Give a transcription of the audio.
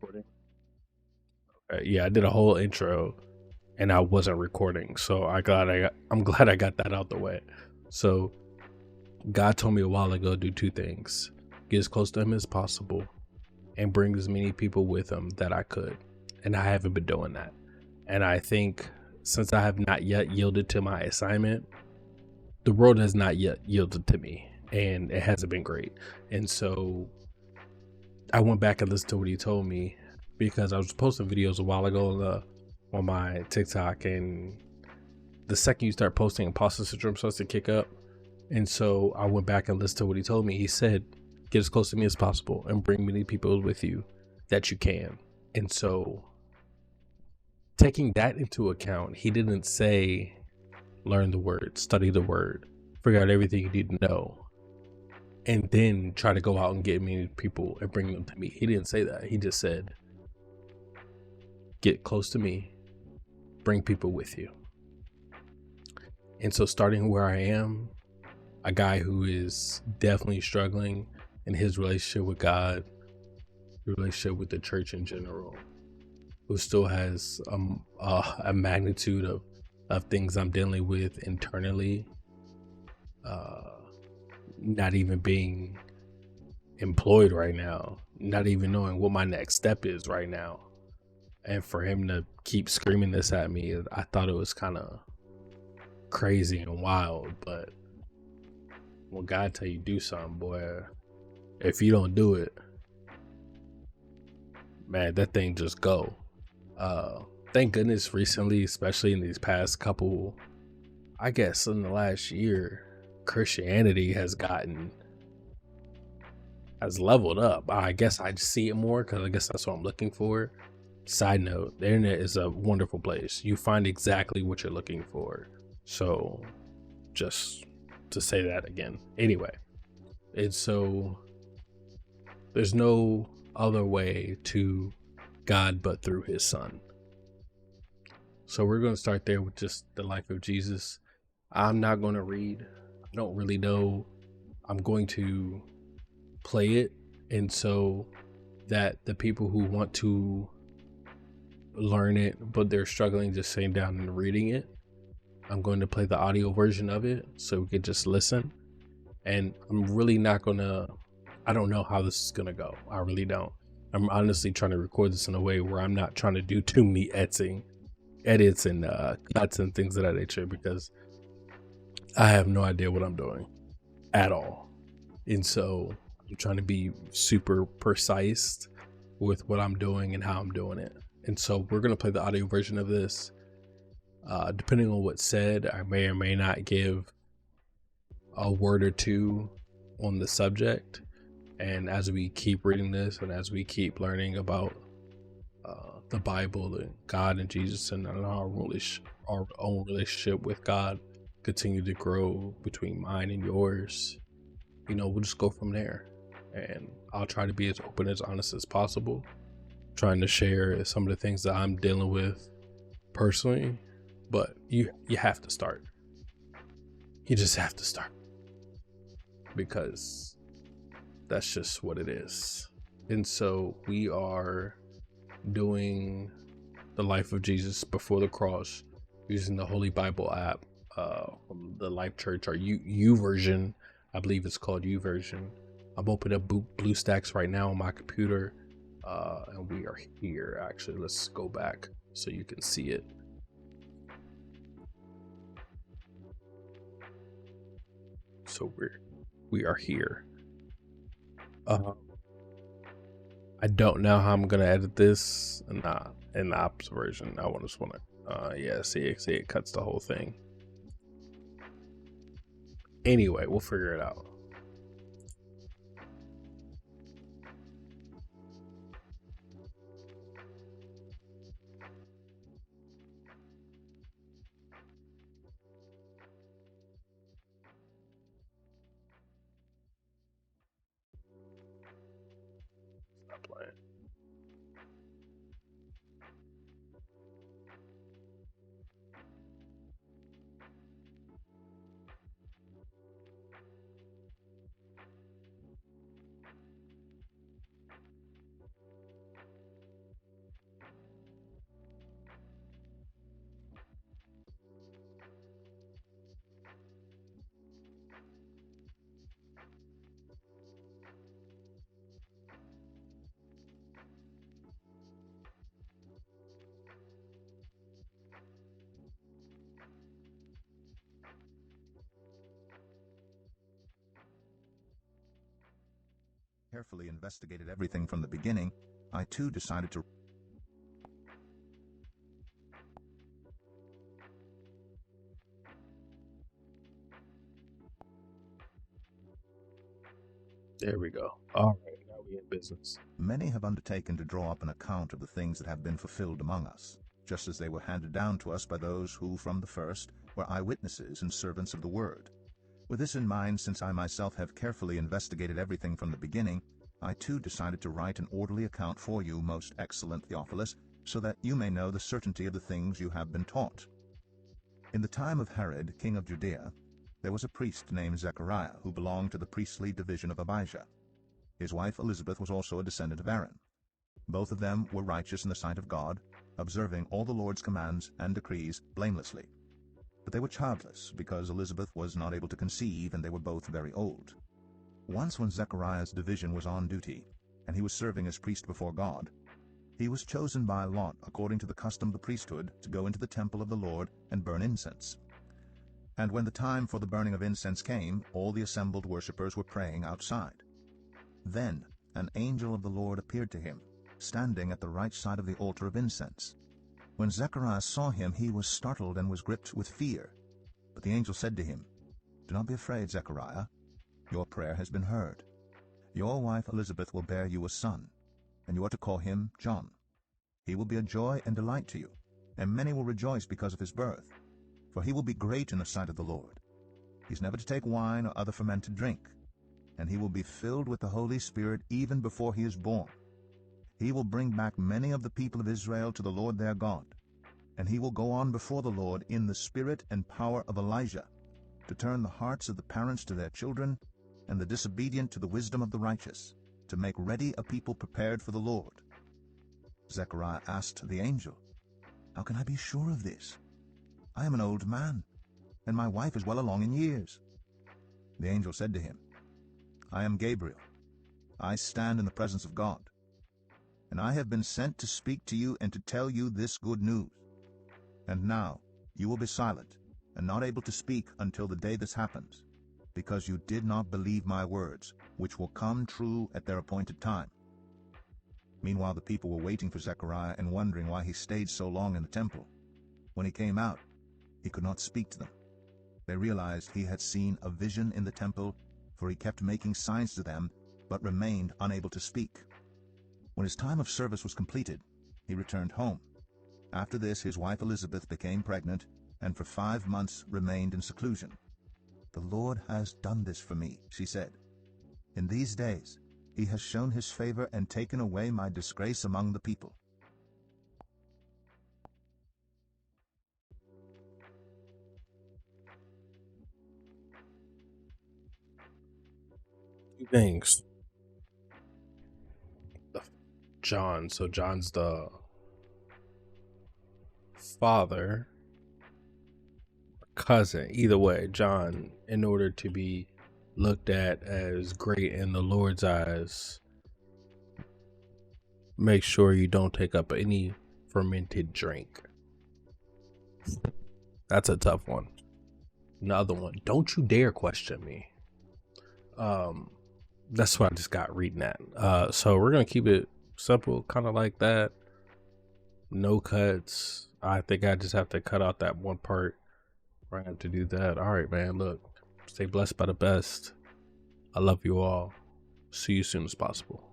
Recording? Yeah, I did a whole intro and I wasn't recording, so I'm glad I got that out the way. So God told me a while ago do two things: get as close to Him as possible, and bring as many people with Him that I could. And I haven't been doing that. And I think since I have not yet yielded to my assignment, the world has not yet yielded to me, and it hasn't been great. And so I went back and listened to what He told me because I was posting videos a while ago on my TikTok, and the second you start posting, imposter syndrome starts to kick up. And so I went back and listened to what He told me. He said, get as close to me as possible and bring many people with you that you can. And so taking that into account, He didn't say learn the word, study the word, figure out everything you need to know, and then try to go out and get many people and bring them to me. He didn't say that. He just said, get close to me, bring people with you. And so starting where I am, a guy who is definitely struggling in his relationship with God, relationship with the church in general, who still has a magnitude of things I'm dealing with internally, not even being employed right now, not even knowing what my next step is right now. And for him to keep screaming this at me, I thought it was kind of crazy and wild. But when God tell you do something, boy, if you don't do it, man, that thing just go. Thank goodness recently, especially in these past couple, I guess in the last year, Christianity has leveled up. I guess I just see it more because I guess that's what I'm looking for. Side note, the internet is a wonderful place. You find exactly what you're looking for. So just to say that again. Anyway, and so there's no other way to God but through His Son. So we're going to start there with just the life of Jesus. I'm not going to read. I don't really know. I'm going to play it, and so that the people who want to learn it but they're struggling just sitting down and reading it, I'm going to play the audio version of it so we could just listen. And I'm really not gonna, I don't know how this is gonna go. I really don't. I'm honestly trying to record this in a way where I'm not trying to do too many edits and cuts and things of that nature, because I have no idea what I'm doing at all. And so I'm trying to be super precise with what I'm doing and how I'm doing it. And so we're going to play the audio version of this. Depending on what's said, I may or may not give a word or two on the subject. And as we keep reading this and as we keep learning about the Bible and God and Jesus and our own relationship with God continue to grow between mine and yours, we'll just go from there. And I'll try to be as open, as honest as possible, trying to share some of the things that I'm dealing with personally. But you have to start. You just have to start, because that's just what it is. And so we are doing the life of Jesus before the cross using the Holy Bible app from the Life Church, or U version. I believe it's called U version. I'm opening up BlueStacks right now on my computer, and we are here. Actually, let's go back so you can see it. So we are here. I don't know how I'm gonna edit this in the ops version. I just want to see it cuts the whole thing. Anyway, we'll figure it out. Stop playing. carefully investigated everything from the beginning, I too decided to... There we go. All right, now we in business. Many have undertaken to draw up an account of the things that have been fulfilled among us, just as they were handed down to us by those who from the first were eyewitnesses and servants of the word. With this in mind, since I myself have carefully investigated everything from the beginning, I too decided to write an orderly account for you, most excellent Theophilus, so that you may know the certainty of the things you have been taught. In the time of Herod, king of Judea, there was a priest named Zechariah who belonged to the priestly division of Abijah. His wife Elizabeth was also a descendant of Aaron. Both of them were righteous in the sight of God, observing all the Lord's commands and decrees blamelessly. But they were childless, because Elizabeth was not able to conceive, and they were both very old. Once when Zechariah's division was on duty, and he was serving as priest before God, he was chosen by lot, according to the custom of the priesthood, to go into the temple of the Lord and burn incense. And when the time for the burning of incense came, all the assembled worshippers were praying outside. Then an angel of the Lord appeared to him, standing at the right side of the altar of incense. When Zechariah saw him, he was startled and was gripped with fear. But the angel said to him, "Do not be afraid, Zechariah. Your prayer has been heard. Your wife Elizabeth will bear you a son, and you are to call him John. He will be a joy and delight to you, and many will rejoice because of his birth. For he will be great in the sight of the Lord. He is never to take wine or other fermented drink, and he will be filled with the Holy Spirit even before he is born. He will bring back many of the people of Israel to the Lord their God, and he will go on before the Lord in the spirit and power of Elijah, to turn the hearts of the parents to their children, and the disobedient to the wisdom of the righteous, to make ready a people prepared for the Lord." Zechariah asked the angel, "How can I be sure of this? I am an old man, and my wife is well along in years." The angel said to him, "I am Gabriel. I stand in the presence of God, and I have been sent to speak to you and to tell you this good news. And now you will be silent and not able to speak until the day this happens, because you did not believe my words, which will come true at their appointed time." Meanwhile the people were waiting for Zechariah and wondering why he stayed so long in the temple. When he came out, he could not speak to them. They realized he had seen a vision in the temple, for he kept making signs to them, but remained unable to speak. When his time of service was completed, he returned home. After this, his wife Elizabeth became pregnant, and for 5 months remained in seclusion. "The Lord has done this for me," she said. "In these days he has shown his favor and taken away my disgrace among the people." Two things. John. So John's the father, cousin. Either way, John, in order to be looked at as great in the Lord's eyes, make sure you don't take up any fermented drink. That's a tough one. Another one, don't you dare question me. That's what I just got reading that. So we're gonna keep it simple, kind of like that. No cuts. I think I just have to cut out that one part where I have to do that. All right, man. Look, stay blessed by the best. I love you all. See you soon as possible.